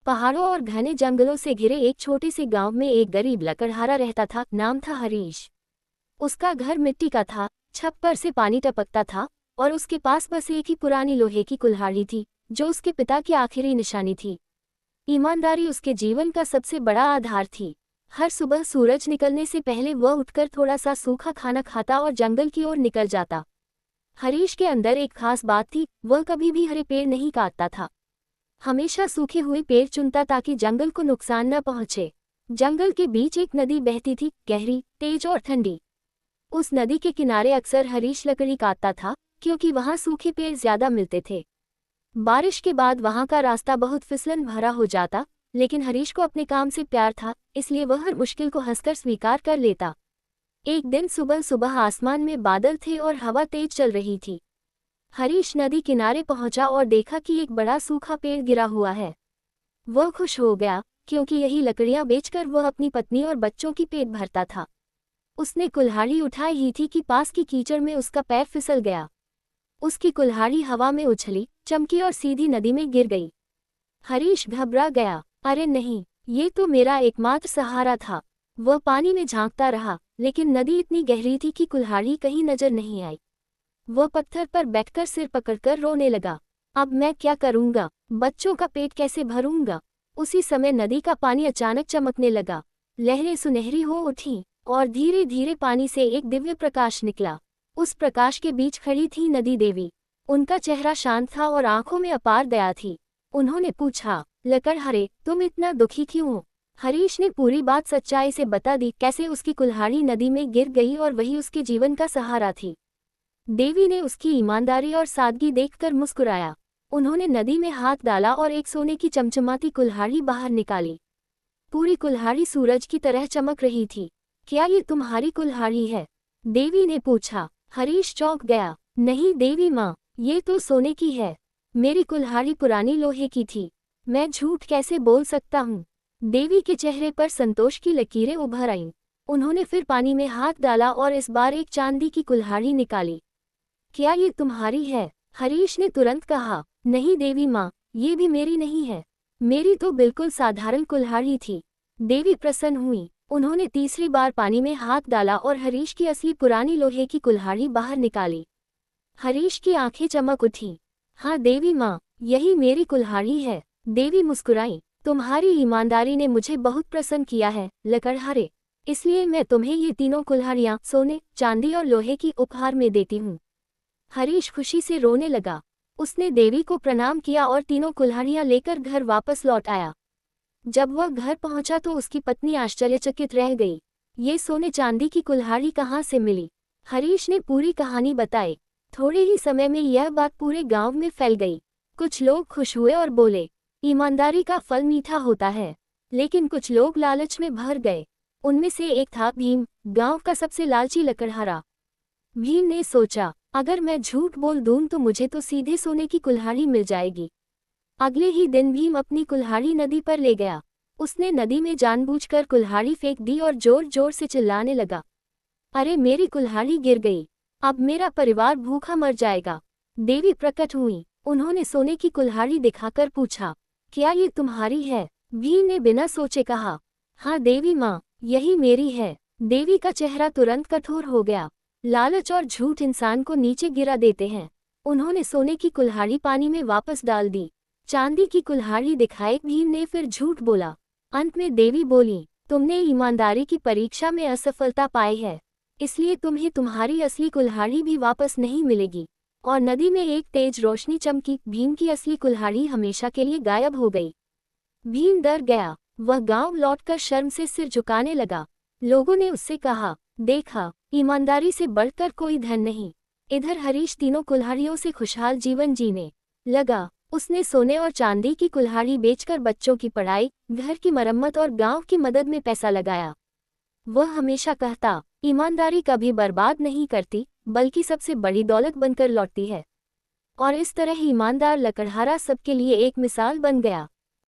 पहाड़ों और घने जंगलों से घिरे एक छोटे से गांव में एक गरीब लकड़हारा रहता था। नाम था हरीश। उसका घर मिट्टी का था, छत पर से पानी टपकता था और उसके पास बस एक ही पुरानी लोहे की कुल्हाड़ी थी, जो उसके पिता की आखिरी निशानी थी। ईमानदारी उसके जीवन का सबसे बड़ा आधार थी। हर सुबह सूरज निकलने से पहले वह उठकर थोड़ा सा सूखा खाना खाता और जंगल की ओर निकल जाता। हरीश के अंदर एक खास बात थी, वह कभी भी हरे पेड़ नहीं काटता था। हमेशा सूखे हुए पेड़ चुनता ताकि जंगल को नुकसान न पहुंचे। जंगल के बीच एक नदी बहती थी, गहरी, तेज और ठंडी। उस नदी के किनारे अक्सर हरीश लकड़ी काटता था, क्योंकि वहां सूखे पेड़ ज्यादा मिलते थे। बारिश के बाद वहां का रास्ता बहुत फिसलन भरा हो जाता, लेकिन हरीश को अपने काम से प्यार था, इसलिए वह हर मुश्किल को हंसकर स्वीकार कर लेता। एक दिन सुबह सुबह आसमान में बादल थे और हवा तेज चल रही थी। हरीश नदी किनारे पहुंचा और देखा कि एक बड़ा सूखा पेड़ गिरा हुआ है। वह खुश हो गया, क्योंकि यही लकड़ियां बेचकर वह अपनी पत्नी और बच्चों की पेट भरता था। उसने कुल्हाड़ी उठाई ही थी कि पास की कीचड़ में उसका पैर फिसल गया। उसकी कुल्हाड़ी हवा में उछली, चमकी और सीधी नदी में गिर गई। हरीश घबरा गया। अरे नहीं, ये तो मेरा एकमात्र सहारा था। वह पानी में झांकता रहा, लेकिन नदी इतनी गहरी थी कि कुल्हाड़ी कहीं नजर नहीं आई। वह पत्थर पर बैठकर सिर पकड़कर रोने लगा। अब मैं क्या करूंगा? बच्चों का पेट कैसे भरूंगा? उसी समय नदी का पानी अचानक चमकने लगा। लहरें सुनहरी हो उठीं और धीरे धीरे पानी से एक दिव्य प्रकाश निकला। उस प्रकाश के बीच खड़ी थी नदी देवी। उनका चेहरा शांत था और आंखों में अपार दया थी। उन्होंने पूछा, लकड़हारे, तुम इतना दुखी क्यों हो? हरीश ने पूरी बात सच्चाई से बता दी, कैसे उसकी कुल्हाड़ी नदी में गिर गई और वही उसके जीवन का सहारा थी। देवी ने उसकी ईमानदारी और सादगी देखकर मुस्कुराया। उन्होंने नदी में हाथ डाला और एक सोने की चमचमाती कुल्हाड़ी बाहर निकाली। पूरी कुल्हाड़ी सूरज की तरह चमक रही थी। क्या ये तुम्हारी कुल्हाड़ी है? देवी ने पूछा। हरीश चौंक गया। नहीं देवी माँ, ये तो सोने की है। मेरी कुल्हाड़ी पुरानी लोहे की थी। मैं झूठ कैसे बोल सकता हूँ? देवी के चेहरे पर संतोष की लकीरें उभर आईं। उन्होंने फिर पानी में हाथ डाला और इस बार एक चांदी की कुल्हाड़ी निकाली। क्या ये तुम्हारी है? हरीश ने तुरंत कहा, नहीं देवी माँ, ये भी मेरी नहीं है। मेरी तो बिल्कुल साधारण कुल्हाड़ी थी। देवी प्रसन्न हुई। उन्होंने तीसरी बार पानी में हाथ डाला और हरीश की असली पुरानी लोहे की कुल्हाड़ी बाहर निकाली। हरीश की आंखें चमक उठीं। हाँ देवी माँ, यही मेरी कुल्हाड़ी है। देवी मुस्कुराई। तुम्हारी ईमानदारी ने मुझे बहुत प्रसन्न किया है लकड़हारे, इसलिए मैं तुम्हें ये तीनों कुल्हाड़ियाँ सोने, चांदी और लोहे की उपहार में देती हूँ। हरीश खुशी से रोने लगा। उसने देवी को प्रणाम किया और तीनों कुल्हाड़ियां लेकर घर वापस लौट आया। जब वह घर पहुंचा तो उसकी पत्नी आश्चर्यचकित रह गई। ये सोने चांदी की कुल्हाड़ी कहाँ से मिली? हरीश ने पूरी कहानी बताई। थोड़े ही समय में यह बात पूरे गांव में फैल गई। कुछ लोग खुश हुए और बोले, ईमानदारी का फल मीठा होता है। लेकिन कुछ लोग लालच में भर गए। उनमें से एक था भीम, गांव का सबसे लालची लकड़हारा। भीम ने सोचा, अगर मैं झूठ बोल दूं तो मुझे तो सीधे सोने की कुल्हाड़ी मिल जाएगी। अगले ही दिन भीम अपनी कुल्हाड़ी नदी पर ले गया। उसने नदी में जानबूझकर कुल्हाड़ी फेंक दी और जोर जोर से चिल्लाने लगा, अरे मेरी कुल्हाड़ी गिर गई, अब मेरा परिवार भूखा मर जाएगा। देवी प्रकट हुई। उन्होंने सोने की कुल्हाड़ी दिखाकर पूछा, क्या ये तुम्हारी है? भीम ने बिना सोचे कहा, हाँ देवी माँ, यही मेरी है। देवी का चेहरा तुरंत कठोर हो गया। लालच और झूठ इंसान को नीचे गिरा देते हैं। उन्होंने सोने की कुल्हाड़ी पानी में वापस डाल दी। चांदी की कुल्हाड़ी दिखाए भीम ने फिर झूठ बोला। अंत में देवी बोली, तुमने ईमानदारी की परीक्षा में असफलता पाई है, इसलिए तुम्हें तुम्हारी असली कुल्हाड़ी भी वापस नहीं मिलेगी। और नदी में एक तेज रोशनी चमकी। भीम की असली कुल्हाड़ी हमेशा के लिए गायब हो गई। भीम डर गया। वह गांव लौटकर शर्म से सिर झुकाने लगा। लोगों ने उससे कहा, देखा, ईमानदारी से बढ़कर कोई धन नहीं। इधर हरीश तीनों कुल्हाड़ियों से खुशहाल जीवन जीने लगा। उसने सोने और चांदी की कुल्हाड़ी बेचकर बच्चों की पढ़ाई, घर की मरम्मत और गांव की मदद में पैसा लगाया। वह हमेशा कहता, ईमानदारी कभी बर्बाद नहीं करती, बल्कि सबसे बड़ी दौलत बनकर लौटती है। और इस तरह ईमानदार लकड़हारा सबके लिए एक मिसाल बन गया।